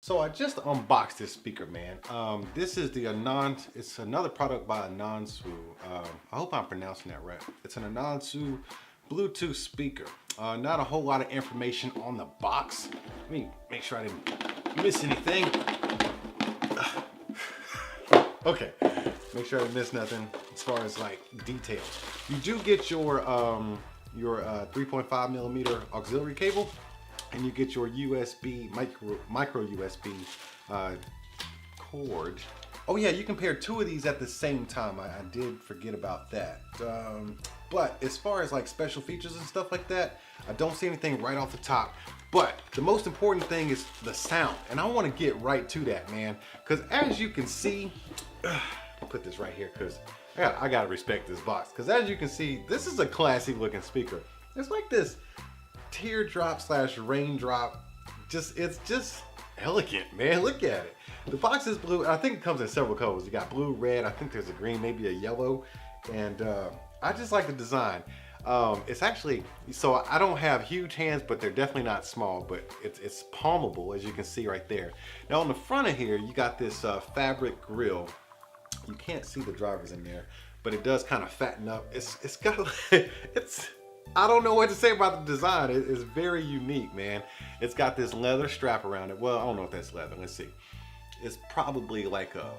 So I just unboxed this speaker, man. This is the it's another product by Anonsou. I hope I'm pronouncing that right. It's an Anonsou Bluetooth speaker. Not a whole lot of information on the box. Let me make sure I didn't miss anything. Okay, make sure I didn't miss nothing as far as like details. You do get your 3.5 millimeter auxiliary cable, and you get your USB micro USB cord. Oh yeah, you can pair two of these at the same time. I did forget about that. But as far as like special features and stuff like that, I don't see anything right off the top. But the most important thing is the sound, and I want to get right to that, man. Because as you can see, I'll put this right here because I gotta respect this box. Because as you can see, this is a classy looking speaker. It's like this teardrop / raindrop. It's just elegant, man. Look at it. The box is blue. I think it comes in several colors. You got blue, red. I think there's a green, maybe a yellow, and I just like the design. It's actually, so I don't have huge hands, but they're definitely not small, but it's palmable, as you can see right there. Now on the front of here, you got this fabric grill. You can't see the drivers in there, but it does kind of fatten up. It's got, I don't know what to say about the design. It's very unique, man. It's got this leather strap around it. Well, I don't know if that's leather. Let's see. It's probably like a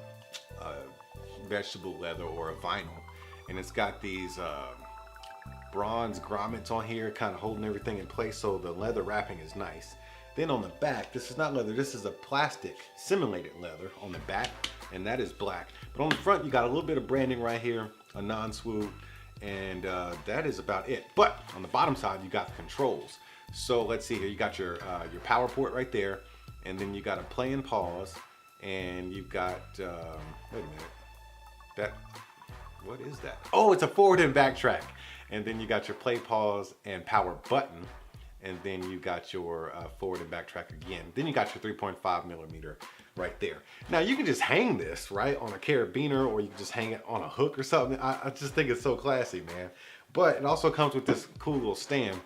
vegetable leather or a vinyl. And it's got these bronze grommets on here, kind of holding everything in place, so the leather wrapping is nice. Then on the back, this is not leather, this is a plastic simulated leather on the back, and that is black. But on the front, you got a little bit of branding right here, Anonsou, and that is about it. But on the bottom side, you got the controls. So let's see here, you got your power port right there, and then you got a play and pause, and you've got, wait a minute, what is that? Oh, it's a forward and back track. And then you got your play, pause, and power button. And then you got your forward and back track again. Then you got your 3.5 millimeter right there. Now you can just hang this, right, on a carabiner, or you can just hang it on a hook or something. I just think it's so classy, man. But it also comes with this cool little stand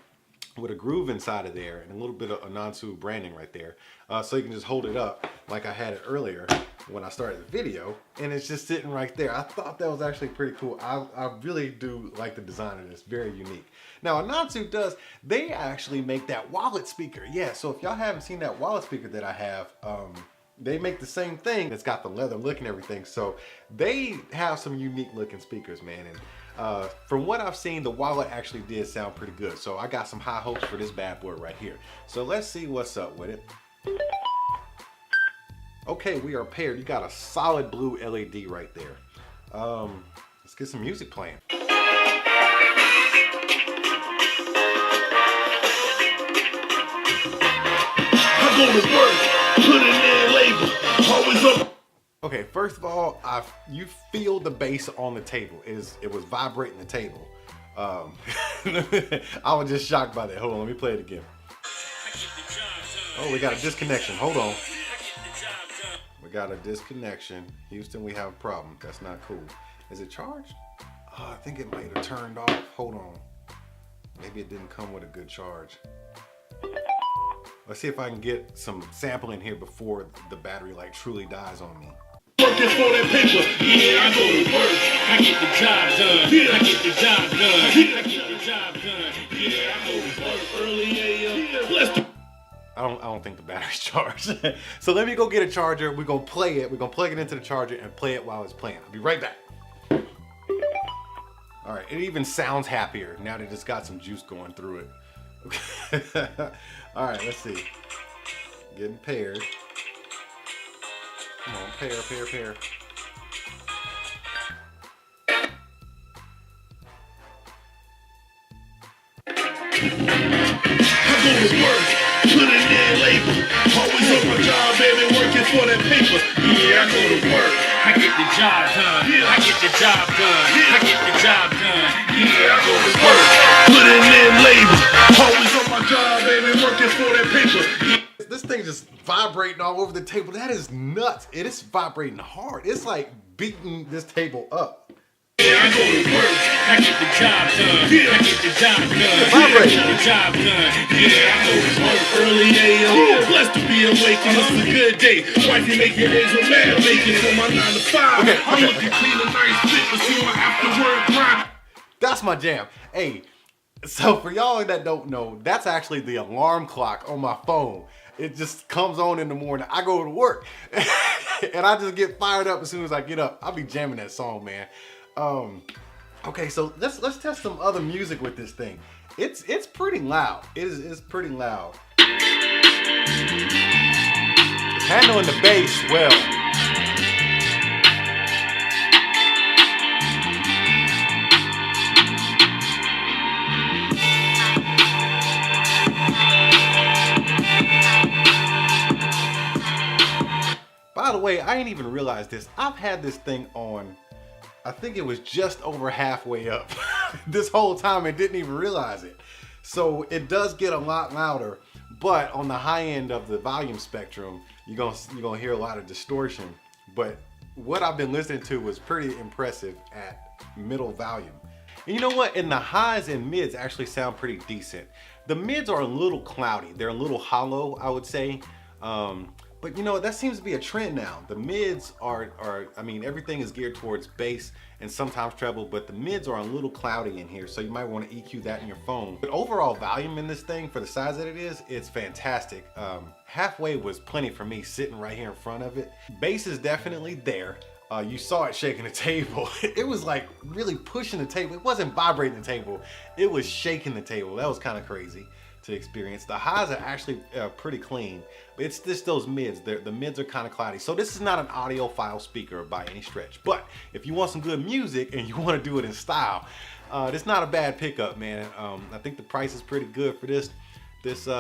with a groove inside of there and a little bit of Anonsou branding right there. So you can just hold it up like I had it earlier when I started the video, and it's just sitting right there. I thought that was actually pretty cool. I really do like the design of this, very unique. Now Anonsou they actually make that wallet speaker. Yeah, so if y'all haven't seen that wallet speaker that I have, they make the same thing. It's got the leather look and everything. So they have some unique looking speakers, man. And from what I've seen, the wallet actually did sound pretty good. So I got some high hopes for this bad boy right here. So let's see what's up with it. Okay, we are paired. You got a solid blue LED right there. Let's get some music playing. I go to work, put in labor, always up. Okay, first of all, you feel the bass on the table. It was vibrating the table. I was just shocked by that. Hold on, let me play it again. Oh, we got a disconnection. Hold on. We got a disconnection. Houston, we have a problem. That's not cool. Is it charged? Oh, I think it might have turned off. Hold on. Maybe it didn't come with a good charge. Let's see if I can get some sample in here before the battery like truly dies on me. Working for that paper, yeah, I go to work. I get the job done. Yeah, I get the job done. Yeah, I get the job done. Yeah, I go to work early AM. Let's do. I don't think the battery's charged. So let me go get a charger. We're gonna play it. We're gonna plug it into the charger and play it while it's playing. I'll be right back. All right, it even sounds happier now that it's got some juice going through it. Okay. All right, let's see. Getting paired. Come on, pair. I go to work, put in labor, always on my job, baby, working for that paper. Yeah, I go to work, I get the job done. Yeah, I get the job done. Yeah, I get the job done. Yeah, I go to work, putting in labor, always on my job, baby, working for that paper. This thing just vibrating all over the table. That is nuts. It is vibrating hard. It's like beating this table up. Yeah, I go to work, I get the job done. I get the job done. I get the job done. Yeah, I go to work early a.m. Blessed to be awake and it's a good day. Wifey making eggs with man bacon for my 9 to 5. I'm looking clean and nice, fit to see my after work grind. That's my jam. Hey, so for y'all that don't know, that's actually the alarm clock on my phone. It just comes on in the morning. I go to work and I just get fired up as soon as I get up. I'll be jamming that song, man. Okay, so let's test some other music with this thing. It's pretty loud. It's pretty loud. It's handling the bass well. By the way, I ain't even realized this. I've had this thing on, I think it was just over halfway up this whole time and didn't even realize it. So it does get a lot louder, but on the high end of the volume spectrum, you're gonna hear a lot of distortion. But what I've been listening to was pretty impressive at middle volume. And you know what? In the highs and mids actually sound pretty decent. The mids are a little cloudy. They're a little hollow, I would say. But you know, that seems to be a trend now. The mids are, I mean, everything is geared towards bass and sometimes treble, but the mids are a little cloudy in here, so you might want to EQ that in your phone. But overall volume in this thing, for the size that it is, it's fantastic. Halfway was plenty for me sitting right here in front of it. Bass is definitely there. You saw it shaking the table. It was like really pushing the table. It wasn't vibrating the table. It was shaking the table. That was kind of crazy to experience. The highs are actually pretty clean, but it's just those mids. The mids are kind of cloudy. So this is not an audiophile speaker by any stretch, but if you want some good music and you want to do it in style, it's not a bad pickup, man. I think the price is pretty good for this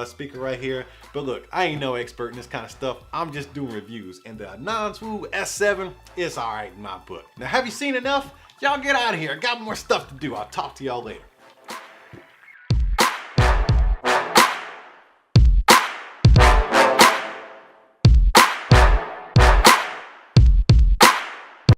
speaker right here. But look, I ain't no expert in this kind of stuff. I'm just doing reviews, and the Anonsou S7 is all right in my book. Now, have you seen enough? Y'all get out of here. I got more stuff to do. I'll talk to y'all later.